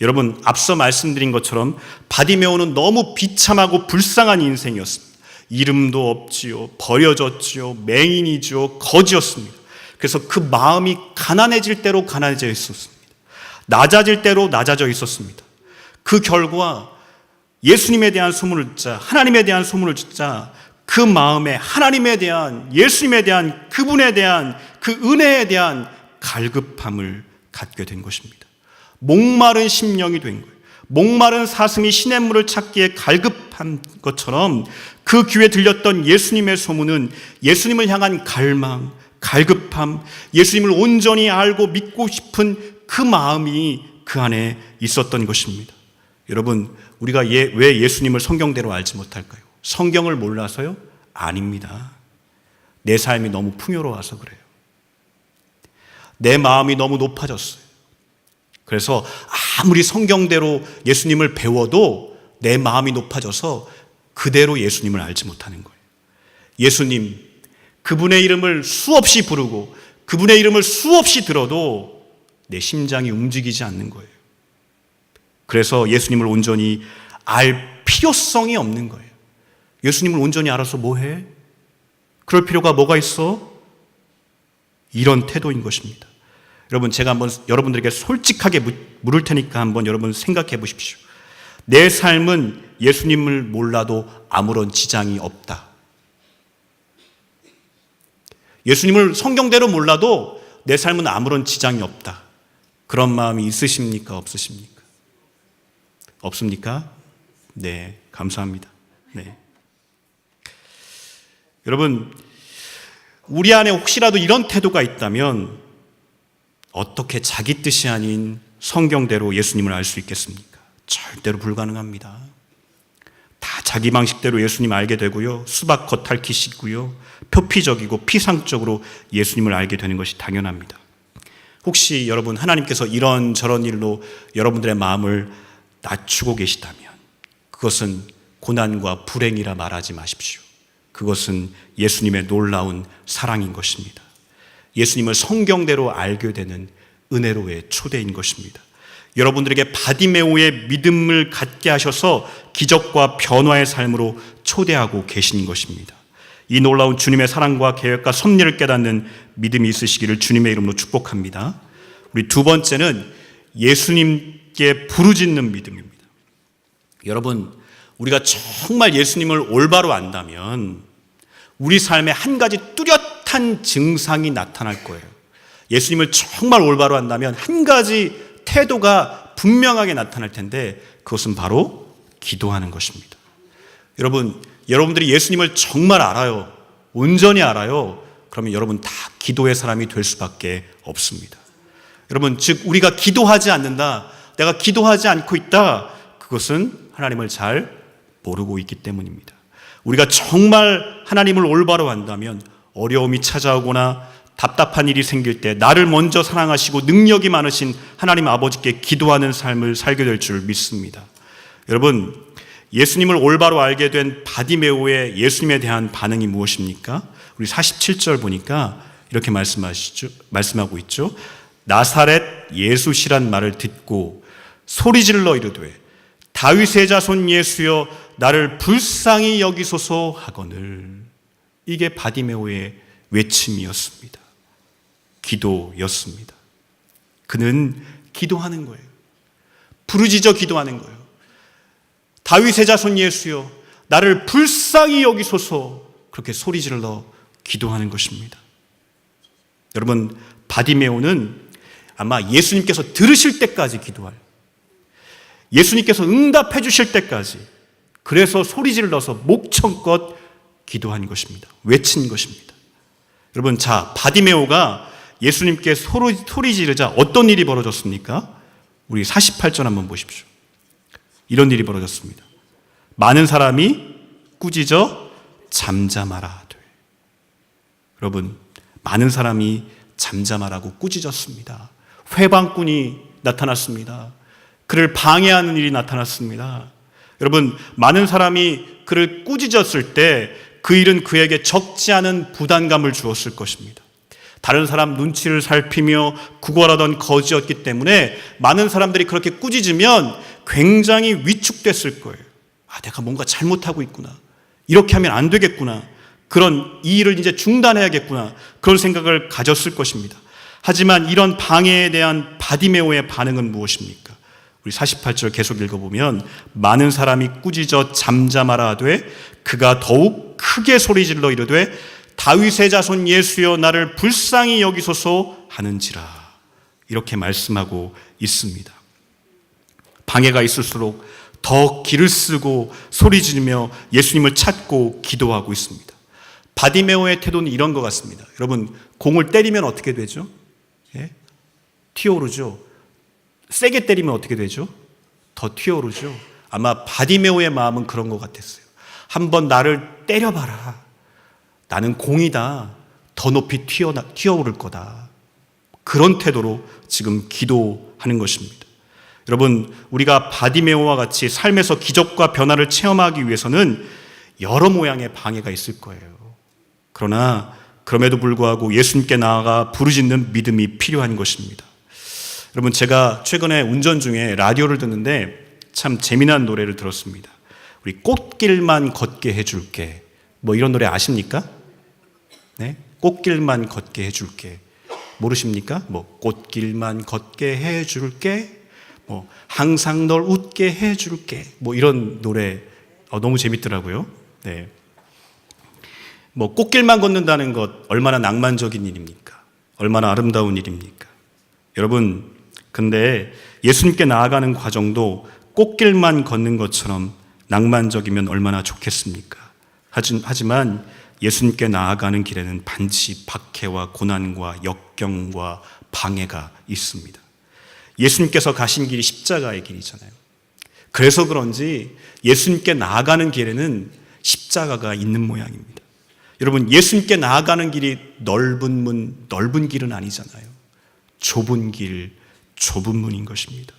여러분, 앞서 말씀드린 것처럼 바디메오는 너무 비참하고 불쌍한 인생이었습니다. 이름도 없지요, 버려졌지요, 맹인이죠, 거지였습니다. 그래서 그 마음이 가난해질 대로 가난해져 있었습니다. 낮아질 대로 낮아져 있었습니다. 그 결과 예수님에 대한 소문을 듣자, 하나님에 대한 소문을 듣자, 그 마음에 하나님에 대한, 예수님에 대한, 그분에 대한, 그 은혜에 대한 갈급함을 갖게 된 것입니다. 목마른 심령이 된 거예요. 목마른 사슴이 시냇물을 찾기에 갈급한 것처럼 그 귀에 들렸던 예수님의 소문은 예수님을 향한 갈망, 갈급함, 예수님을 온전히 알고 믿고 싶은 그 마음이 그 안에 있었던 것입니다. 여러분, 우리가 왜 예수님을 성경대로 알지 못할까요? 성경을 몰라서요? 아닙니다. 내 삶이 너무 풍요로워서 그래요. 내 마음이 너무 높아졌어요. 그래서 아무리 성경대로 예수님을 배워도 내 마음이 높아져서 그대로 예수님을 알지 못하는 거예요. 예수님, 그분의 이름을 수없이 부르고 그분의 이름을 수없이 들어도 내 심장이 움직이지 않는 거예요. 그래서 예수님을 온전히 알 필요성이 없는 거예요. 예수님을 온전히 알아서 뭐 해? 그럴 필요가 뭐가 있어? 이런 태도인 것입니다. 여러분, 제가 한번 여러분들에게 솔직하게 물을 테니까 한번 여러분 생각해 보십시오. 내 삶은 예수님을 몰라도 아무런 지장이 없다. 예수님을 성경대로 몰라도 내 삶은 아무런 지장이 없다. 그런 마음이 있으십니까? 없으십니까? 없습니까? 네, 감사합니다. 네. 여러분, 우리 안에 혹시라도 이런 태도가 있다면 어떻게 자기 뜻이 아닌 성경대로 예수님을 알 수 있겠습니까? 절대로 불가능합니다. 다 자기 방식대로 예수님 알게 되고요. 수박 겉핥기식이고요. 표피적이고 피상적으로 예수님을 알게 되는 것이 당연합니다. 혹시 여러분 하나님께서 이런저런 일로 여러분들의 마음을 낮추고 계시다면 그것은 고난과 불행이라 말하지 마십시오. 그것은 예수님의 놀라운 사랑인 것입니다. 예수님을 성경대로 알게 되는 은혜로의 초대인 것입니다. 여러분들에게 바디메오의 믿음을 갖게 하셔서 기적과 변화의 삶으로 초대하고 계신 것입니다. 이 놀라운 주님의 사랑과 계획과 섭리를 깨닫는 믿음이 있으시기를 주님의 이름으로 축복합니다. 우리 두 번째는 예수님께 부르짖는 믿음입니다. 여러분, 우리가 정말 예수님을 올바로 안다면 우리 삶에 한 가지 뚜렷한 증상이 나타날 거예요. 예수님을 정말 올바로 안다면 한 가지 태도가 분명하게 나타날 텐데 그것은 바로 기도하는 것입니다. 여러분들이 예수님을 정말 알아요. 온전히 알아요. 그러면 여러분 다 기도의 사람이 될 수밖에 없습니다. 여러분, 즉 우리가 기도하지 않는다, 내가 기도하지 않고 있다, 그것은 하나님을 잘 모르고 있기 때문입니다. 우리가 정말 하나님을 올바로 안다면 어려움이 찾아오거나 답답한 일이 생길 때 나를 먼저 사랑하시고 능력이 많으신 하나님 아버지께 기도하는 삶을 살게 될 줄 믿습니다. 여러분, 예수님을 올바로 알게 된 바디메오의 예수님에 대한 반응이 무엇입니까? 우리 47절 보니까 이렇게 말씀하고 있죠. 나사렛 예수시란 말을 듣고 소리질러 이르되 다윗의 자손 예수여 나를 불쌍히 여기소서 하거늘. 이게 바디메오의 외침이었습니다. 기도였습니다. 그는 기도하는 거예요. 부르짖어 기도하는 거예요. 다윗의 자손 예수여 나를 불쌍히 여기소서, 그렇게 소리질러 기도하는 것입니다. 여러분, 바디메오는 아마 예수님께서 들으실 때까지 기도할, 예수님께서 응답해 주실 때까지, 그래서 소리질러서 목청껏 기도한 것입니다. 외친 것입니다. 여러분, 자, 바디메오가 예수님께 소리 지르자 어떤 일이 벌어졌습니까? 우리 48절 한번 보십시오. 이런 일이 벌어졌습니다. 많은 사람이 꾸짖어 잠잠하라되. 여러분, 많은 사람이 잠잠하라고 꾸짖었습니다. 회방꾼이 나타났습니다. 그를 방해하는 일이 나타났습니다. 여러분, 많은 사람이 그를 꾸짖었을 때 그 일은 그에게 적지 않은 부담감을 주었을 것입니다. 다른 사람 눈치를 살피며 구걸하던 거지였기 때문에 많은 사람들이 그렇게 꾸짖으면 굉장히 위축됐을 거예요. 아, 내가 뭔가 잘못하고 있구나. 이렇게 하면 안 되겠구나. 이 일을 이제 중단해야겠구나. 그런 생각을 가졌을 것입니다. 하지만 이런 방해에 대한 바디메오의 반응은 무엇입니까? 우리 48절 계속 읽어보면 많은 사람이 꾸짖어 잠잠하라 하되 그가 더욱 크게 소리질러 이르되 다윗의 자손 예수여 나를 불쌍히 여기소서 하는지라. 이렇게 말씀하고 있습니다. 방해가 있을수록 더 기를 쓰고 소리 지르며 예수님을 찾고 기도하고 있습니다. 바디메오의 태도는 이런 것 같습니다. 여러분, 공을 때리면 어떻게 되죠? 예? 튀어오르죠. 세게 때리면 어떻게 되죠? 더 튀어오르죠. 아마 바디메오의 마음은 그런 것 같았어요. 한번 나를 때려봐라. 나는 공이다. 더 높이 튀어오를 거다. 그런 태도로 지금 기도하는 것입니다. 여러분, 우리가 바디메오와 같이 삶에서 기적과 변화를 체험하기 위해서는 여러 모양의 방해가 있을 거예요. 그러나 그럼에도 불구하고 예수님께 나아가 부르짖는 믿음이 필요한 것입니다. 여러분, 제가 최근에 운전 중에 라디오를 듣는데 참 재미난 노래를 들었습니다. 우리 꽃길만 걷게 해줄게. 뭐 이런 노래 아십니까? 네? 꽃길만 걷게 해줄게. 모르십니까? 뭐 꽃길만 걷게 해줄게, 뭐 항상 널 웃게 해줄게, 뭐 이런 노래 너무 재밌더라고요. 네. 뭐 꽃길만 걷는다는 것 얼마나 낭만적인 일입니까? 얼마나 아름다운 일입니까? 여러분, 근데 예수님께 나아가는 과정도 꽃길만 걷는 것처럼 낭만적이면 얼마나 좋겠습니까? 하지만 예수님께 나아가는 길에는 반드시 박해와 고난과 역경과 방해가 있습니다. 예수님께서 가신 길이 십자가의 길이잖아요. 그래서 그런지 예수님께 나아가는 길에는 십자가가 있는 모양입니다. 여러분, 예수님께 나아가는 길이 넓은 문, 넓은 길은 아니잖아요. 좁은 길, 좁은 문인 것입니다.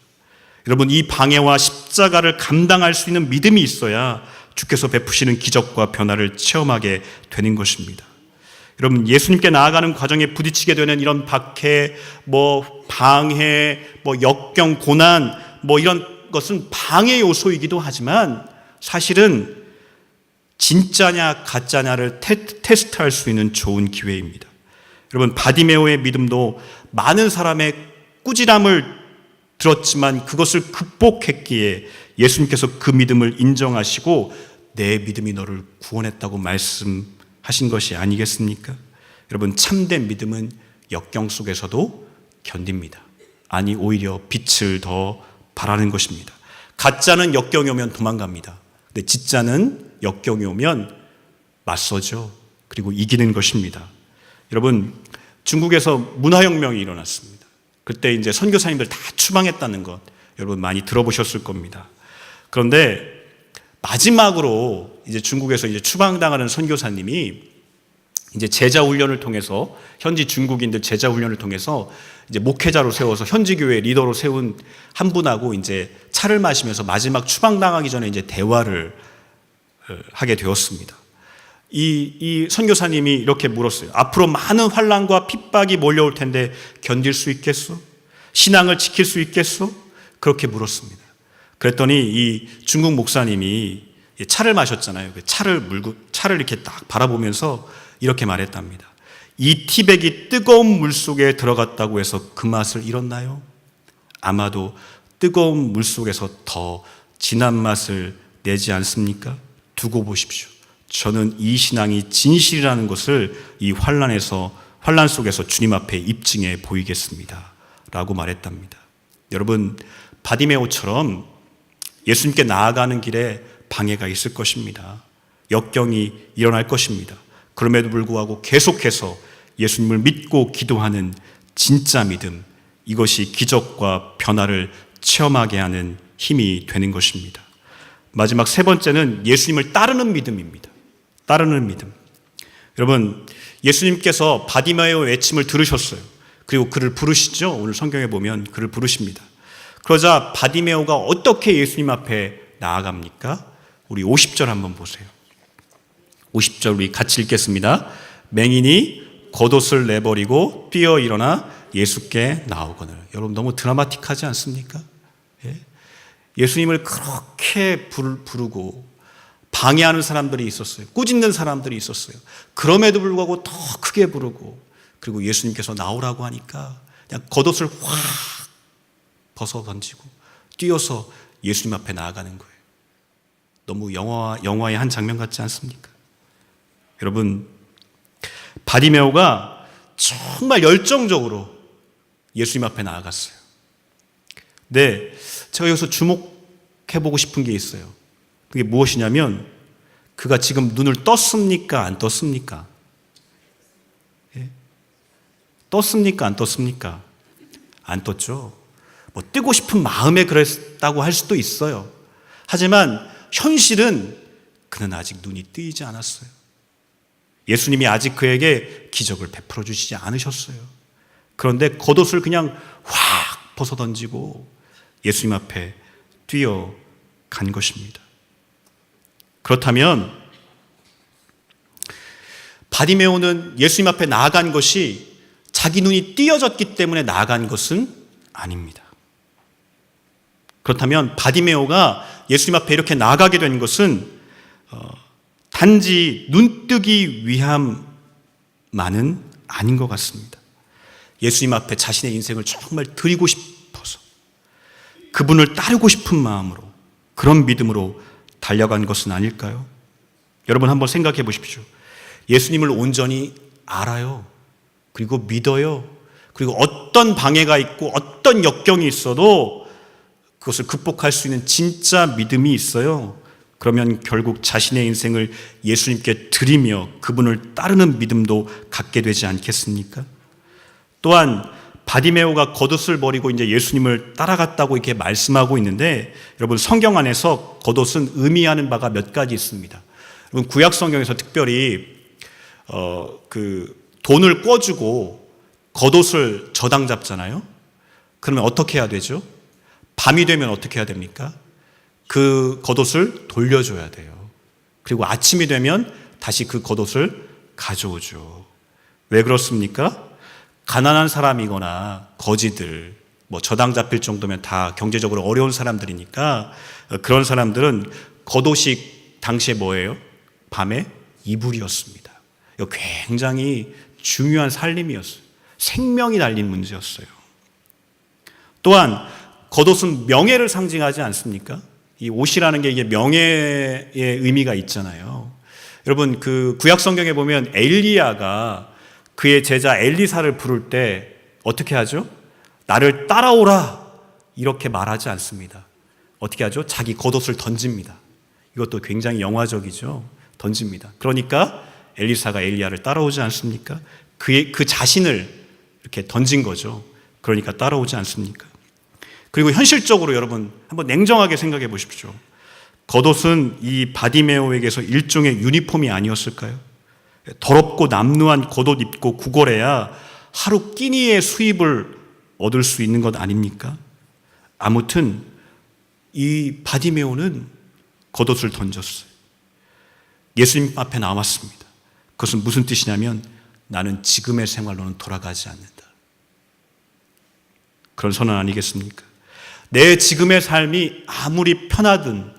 여러분, 이 방해와 십자가를 감당할 수 있는 믿음이 있어야 주께서 베푸시는 기적과 변화를 체험하게 되는 것입니다. 여러분, 예수님께 나아가는 과정에 부딪히게 되는 이런 박해, 방해, 역경, 고난, 이런 것은 방해 요소이기도 하지만 사실은 진짜냐 가짜냐를 테스트할 수 있는 좋은 기회입니다. 여러분, 바디메오의 믿음도 많은 사람의 꾸지람을 들었지만 그것을 극복했기에 예수님께서 그 믿음을 인정하시고 내 믿음이 너를 구원했다고 말씀하신 것이 아니겠습니까? 여러분, 참된 믿음은 역경 속에서도 견딥니다. 아니, 오히려 빛을 더 바라는 것입니다. 가짜는 역경이 오면 도망갑니다. 근데 진짜는 역경이 오면 맞서죠. 그리고 이기는 것입니다. 여러분, 중국에서 문화혁명이 일어났습니다. 그때 이제 선교사님들 다 추방했다는 것 여러분 많이 들어보셨을 겁니다. 그런데 마지막으로 이제 중국에서 이제 추방당하는 선교사님이 이제 제자 훈련을 통해서 현지 중국인들 제자 훈련을 통해서 이제 목회자로 세워서 현지 교회 리더로 세운 한 분하고 이제 차를 마시면서 마지막 추방당하기 전에 이제 대화를 하게 되었습니다. 이 선교사님이 이렇게 물었어요. 앞으로 많은 환난과 핍박이 몰려올 텐데 견딜 수 있겠소? 신앙을 지킬 수 있겠소? 그렇게 물었습니다. 그랬더니 이 중국 목사님이 차를 마셨잖아요. 차를 이렇게 딱 바라보면서 이렇게 말했답니다. 이 티백이 뜨거운 물 속에 들어갔다고 해서 그 맛을 잃었나요? 아마도 뜨거운 물 속에서 더 진한 맛을 내지 않습니까? 두고 보십시오. 저는 이 신앙이 진실이라는 것을 이 환난 속에서 주님 앞에 입증해 보이겠습니다. 라고 말했답니다. 여러분, 바디메오처럼 예수님께 나아가는 길에 방해가 있을 것입니다. 역경이 일어날 것입니다. 그럼에도 불구하고 계속해서 예수님을 믿고 기도하는 진짜 믿음, 이것이 기적과 변화를 체험하게 하는 힘이 되는 것입니다. 마지막 세 번째는 예수님을 따르는 믿음입니다. 따르는 믿음. 여러분, 예수님께서 바디메오의 외침을 들으셨어요. 그리고 그를 부르시죠. 오늘 성경에 보면 그를 부르십니다. 그러자 바디메오가 어떻게 예수님 앞에 나아갑니까? 우리 50절 한번 보세요. 50절 우리 같이 읽겠습니다. 맹인이 겉옷을 내버리고 뛰어 일어나 예수께 나오거늘. 여러분, 너무 드라마틱하지 않습니까? 예? 예수님을 그렇게 부르고 방해하는 사람들이 있었어요. 꾸짖는 사람들이 있었어요. 그럼에도 불구하고 더 크게 부르고, 그리고 예수님께서 나오라고 하니까 그냥 겉옷을 확 벗어 던지고 뛰어서 예수님 앞에 나아가는 거예요. 너무 영화의 한 장면 같지 않습니까? 여러분, 바디메오가 정말 열정적으로 예수님 앞에 나아갔어요. 네, 제가 여기서 주목해보고 싶은 게 있어요. 그게 무엇이냐면 그가 지금 눈을 떴습니까? 안 떴습니까? 예? 떴습니까? 안 떴습니까? 안 떴죠. 뜨고 싶은 마음에 그랬다고 할 수도 있어요. 하지만 현실은 그는 아직 눈이 뜨이지 않았어요. 예수님이 아직 그에게 기적을 베풀어 주시지 않으셨어요. 그런데 겉옷을 그냥 확 벗어 던지고 예수님 앞에 뛰어간 것입니다. 그렇다면 바디메오는 예수님 앞에 나아간 것이 자기 눈이 띄어졌기 때문에 나아간 것은 아닙니다. 그렇다면 바디메오가 예수님 앞에 이렇게 나아가게 된 것은 단지 눈뜨기 위함만은 아닌 것 같습니다. 예수님 앞에 자신의 인생을 정말 드리고 싶어서 그분을 따르고 싶은 마음으로 그런 믿음으로 달려간 것은 아닐까요? 여러분 한번 생각해 보십시오. 예수님을 온전히 알아요. 그리고 믿어요. 그리고 어떤 방해가 있고 어떤 역경이 있어도 그것을 극복할 수 있는 진짜 믿음이 있어요. 그러면 결국 자신의 인생을 예수님께 드리며 그분을 따르는 믿음도 갖게 되지 않겠습니까? 또한 바디메오가 겉옷을 버리고 이제 예수님을 따라갔다고 이렇게 말씀하고 있는데, 여러분 성경 안에서 겉옷은 의미하는 바가 몇 가지 있습니다. 여러분 구약 성경에서 특별히 돈을 꿔주고 겉옷을 저당 잡잖아요. 그러면 어떻게 해야 되죠? 밤이 되면 어떻게 해야 됩니까? 그 겉옷을 돌려줘야 돼요. 그리고 아침이 되면 다시 그 겉옷을 가져오죠. 왜 그렇습니까? 가난한 사람이거나 거지들, 저당 잡힐 정도면 다 경제적으로 어려운 사람들이니까 그런 사람들은 겉옷이 당시에 뭐예요? 밤에 이불이었습니다. 이거 굉장히 중요한 살림이었어요. 생명이 달린 문제였어요. 또한 겉옷은 명예를 상징하지 않습니까? 이 옷이라는 게 이게 명예의 의미가 있잖아요. 여러분 그 구약 성경에 보면 엘리야가 그의 제자 엘리사를 부를 때 어떻게 하죠? 나를 따라오라 이렇게 말하지 않습니다. 어떻게 하죠? 자기 겉옷을 던집니다. 이것도 굉장히 영화적이죠. 던집니다. 그러니까 엘리사가 엘리야를 따라오지 않습니까? 그 자신을 이렇게 던진 거죠. 그러니까 따라오지 않습니까? 그리고 현실적으로 여러분 한번 냉정하게 생각해 보십시오. 겉옷은 이 바디메오에게서 일종의 유니폼이 아니었을까요? 더럽고 남루한 겉옷 입고 구걸해야 하루 끼니의 수입을 얻을 수 있는 것 아닙니까? 아무튼 이 바디메오는 겉옷을 던졌어요. 예수님 앞에 나왔습니다. 그것은 무슨 뜻이냐면 나는 지금의 생활로는 돌아가지 않는다. 그런 선언 아니겠습니까? 내 지금의 삶이 아무리 편하든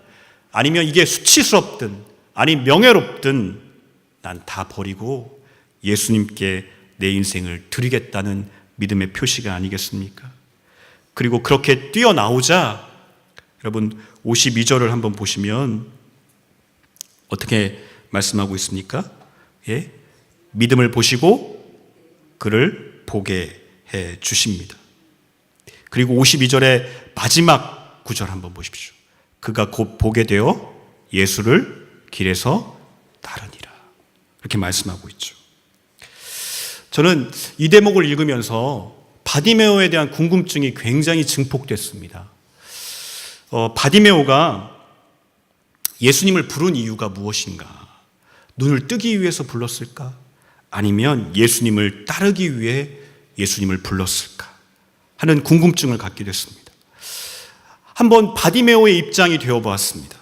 아니면 이게 수치스럽든 아니 명예롭든 난 다 버리고 예수님께 내 인생을 드리겠다는 믿음의 표시가 아니겠습니까? 그리고 그렇게 뛰어나오자 여러분 52절을 한번 보시면 어떻게 말씀하고 있습니까? 예? 믿음을 보시고 그를 보게 해 주십니다. 그리고 52절의 마지막 구절 한번 보십시오. 그가 곧 보게 되어 예수를 길에서 따르니라. 이렇게 말씀하고 있죠. 저는 이 대목을 읽으면서 바디메오에 대한 궁금증이 굉장히 증폭됐습니다. 바디메오가 예수님을 부른 이유가 무엇인가? 눈을 뜨기 위해서 불렀을까? 아니면 예수님을 따르기 위해 예수님을 불렀을까? 하는 궁금증을 갖게 됐습니다. 한번 바디메오의 입장이 되어보았습니다.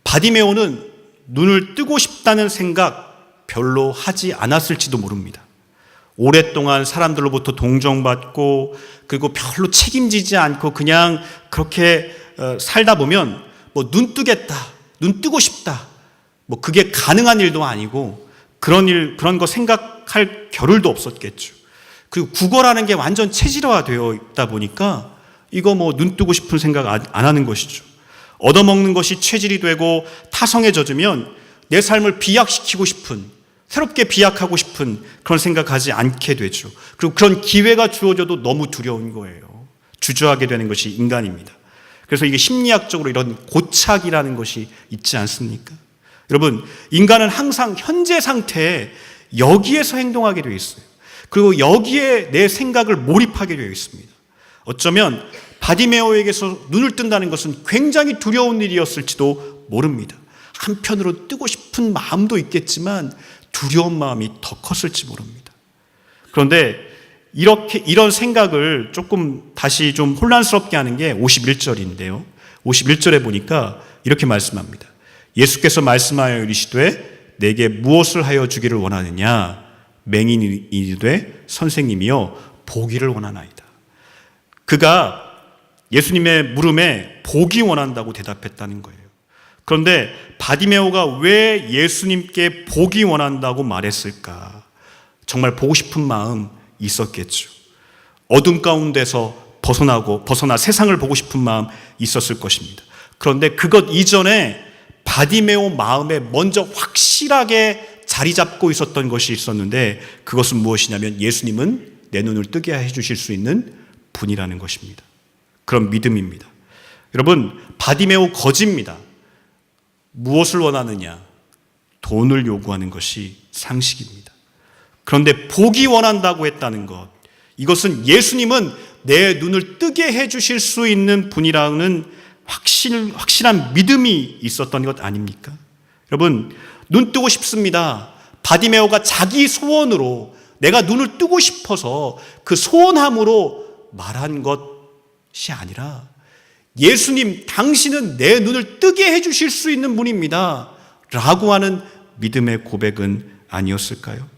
바디메오는 눈을 뜨고 싶다는 생각 별로 하지 않았을지도 모릅니다. 오랫동안 사람들로부터 동정받고 그리고 별로 책임지지 않고 그냥 그렇게 살다 보면 눈 뜨겠다, 눈 뜨고 싶다, 그게 가능한 일도 아니고 그런 거 생각할 겨를도 없었겠죠. 그리고 구걸하는 게 완전 체질화되어 있다 보니까 이거 눈 뜨고 싶은 생각 안 하는 것이죠. 얻어먹는 것이 체질이 되고 타성에 젖으면 내 삶을 비약시키고 싶은, 새롭게 비약하고 싶은 그런 생각하지 않게 되죠. 그리고 그런 기회가 주어져도 너무 두려운 거예요. 주저하게 되는 것이 인간입니다. 그래서 이게 심리학적으로 이런 고착이라는 것이 있지 않습니까? 여러분, 인간은 항상 현재 상태에 여기에서 행동하게 되어 있어요. 그리고 여기에 내 생각을 몰입하게 되어 있습니다. 어쩌면 바디메오에게서 눈을 뜬다는 것은 굉장히 두려운 일이었을지도 모릅니다. 한편으로 뜨고 싶은 마음도 있겠지만 두려운 마음이 더 컸을지 모릅니다. 그런데 이런 생각을 조금 다시 좀 혼란스럽게 하는 게 51절인데요. 51절에 보니까 이렇게 말씀합니다. 예수께서 말씀하여 이르시되 내게 무엇을 하여 주기를 원하느냐? 맹인이 이르되 선생님이여 보기를 원하나이다. 그가 예수님의 물음에 보기 원한다고 대답했다는 거예요. 그런데 바디메오가 왜 예수님께 보기 원한다고 말했을까? 정말 보고 싶은 마음 있었겠죠. 어둠 가운데서 벗어나 세상을 보고 싶은 마음 있었을 것입니다. 그런데 그것 이전에 바디메오 마음에 먼저 확실하게 자리 잡고 있었던 것이 있었는데, 그것은 무엇이냐면 예수님은 내 눈을 뜨게 해주실 수 있는 분이라는 것입니다. 그런 믿음입니다. 여러분, 바디메오 거지입니다. 무엇을 원하느냐? 돈을 요구하는 것이 상식입니다. 그런데 복이 원한다고 했다는 것, 이것은 예수님은 내 눈을 뜨게 해주실 수 있는 분이라는 확실한 믿음이 있었던 것 아닙니까? 여러분, 눈 뜨고 싶습니다. 바디메오가 자기 소원으로, 내가 눈을 뜨고 싶어서 그 소원함으로 말한 것이 아니라, 예수님, 당신은 내 눈을 뜨게 해주실 수 있는 분입니다 라고 하는 믿음의 고백은 아니었을까요?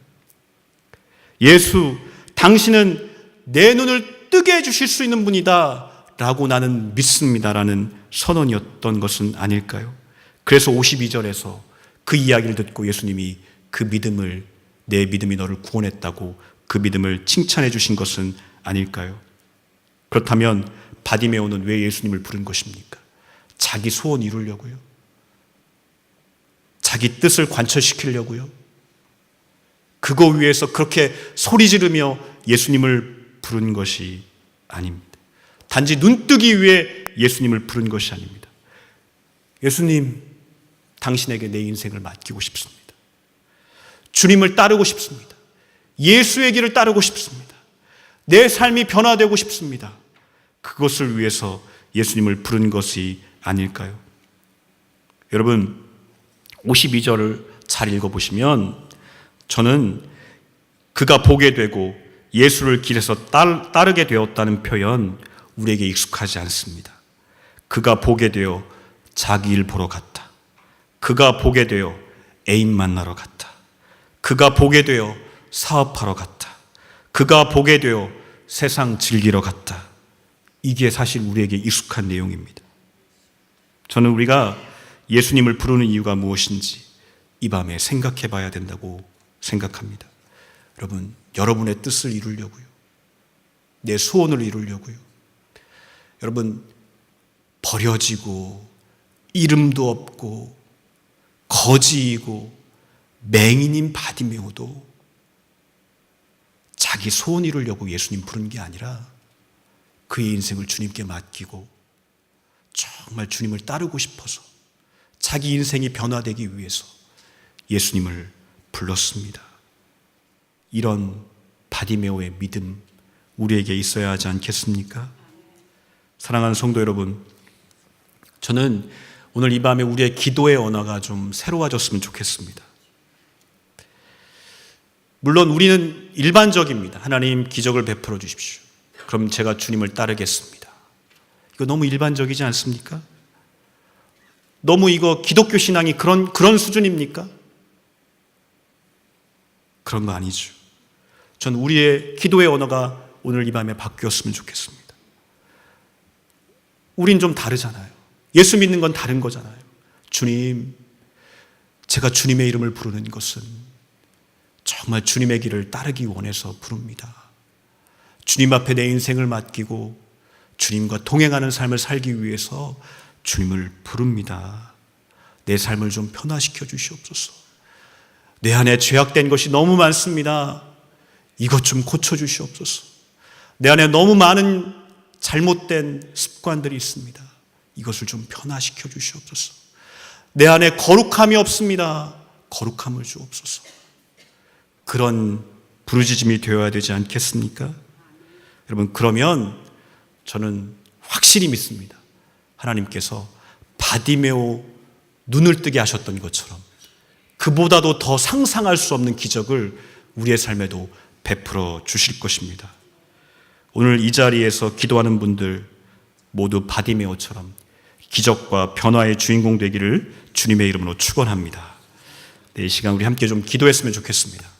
예수, 당신은 내 눈을 뜨게 해주실 수 있는 분이다 라고 나는 믿습니다라는 선언이었던 것은 아닐까요? 그래서 52절에서 그 이야기를 듣고 예수님이 그 믿음을, 내 믿음이 너를 구원했다고 그 믿음을 칭찬해 주신 것은 아닐까요? 그렇다면 바디메오는 왜 예수님을 부른 것입니까? 자기 소원 이루려고요? 자기 뜻을 관철시키려고요? 그거 위해서 그렇게 소리 지르며 예수님을 부른 것이 아닙니다. 단지 눈뜨기 위해 예수님을 부른 것이 아닙니다. 예수님, 당신에게 내 인생을 맡기고 싶습니다. 주님을 따르고 싶습니다. 예수의 길을 따르고 싶습니다. 내 삶이 변화되고 싶습니다. 그것을 위해서 예수님을 부른 것이 아닐까요? 여러분, 52절을 잘 읽어보시면 저는 그가 보게 되고 예수를 길에서 따르게 되었다는 표현, 우리에게 익숙하지 않습니다. 그가 보게 되어 자기 일 보러 갔다. 그가 보게 되어 애인 만나러 갔다. 그가 보게 되어 사업하러 갔다. 그가 보게 되어 세상 즐기러 갔다. 이게 사실 우리에게 익숙한 내용입니다. 저는 우리가 예수님을 부르는 이유가 무엇인지 이 밤에 생각해 봐야 된다고 생각합니다. 여러분, 여러분의 뜻을 이루려고요. 내 소원을 이루려고요. 여러분, 버려지고 이름도 없고 거지이고 맹인인 바디메오도 자기 소원 이루려고 예수님 부른 게 아니라 그의 인생을 주님께 맡기고 정말 주님을 따르고 싶어서 자기 인생이 변화되기 위해서 예수님을 불렀습니다. 이런 바디메오의 믿음 우리에게 있어야 하지 않겠습니까? 사랑하는 성도 여러분, 저는 오늘 이 밤에 우리의 기도의 언어가 좀 새로워졌으면 좋겠습니다. 물론 우리는 일반적입니다. 하나님, 기적을 베풀어 주십시오. 그럼 제가 주님을 따르겠습니다. 이거 너무 일반적이지 않습니까? 너무 이거 기독교 신앙이 그런 수준입니까? 그런 거 아니죠. 전 우리의 기도의 언어가 오늘 이 밤에 바뀌었으면 좋겠습니다. 우린 좀 다르잖아요. 예수 믿는 건 다른 거잖아요. 주님, 제가 주님의 이름을 부르는 것은 정말 주님의 길을 따르기 원해서 부릅니다. 주님 앞에 내 인생을 맡기고 주님과 동행하는 삶을 살기 위해서 주님을 부릅니다. 내 삶을 좀 변화시켜 주시옵소서. 내 안에 죄악된 것이 너무 많습니다. 이것 좀 고쳐주시옵소서. 내 안에 너무 많은 잘못된 습관들이 있습니다. 이것을 좀 변화시켜 주시옵소서. 내 안에 거룩함이 없습니다. 거룩함을 주옵소서. 그런 부르짖음이 되어야 되지 않겠습니까? 여러분, 그러면 저는 확실히 믿습니다. 하나님께서 바디메오 눈을 뜨게 하셨던 것처럼 그보다도 더 상상할 수 없는 기적을 우리의 삶에도 베풀어 주실 것입니다. 오늘 이 자리에서 기도하는 분들 모두 바디메오처럼 기적과 변화의 주인공 되기를 주님의 이름으로 축원합니다. 이 시간 우리 함께 좀 기도했으면 좋겠습니다.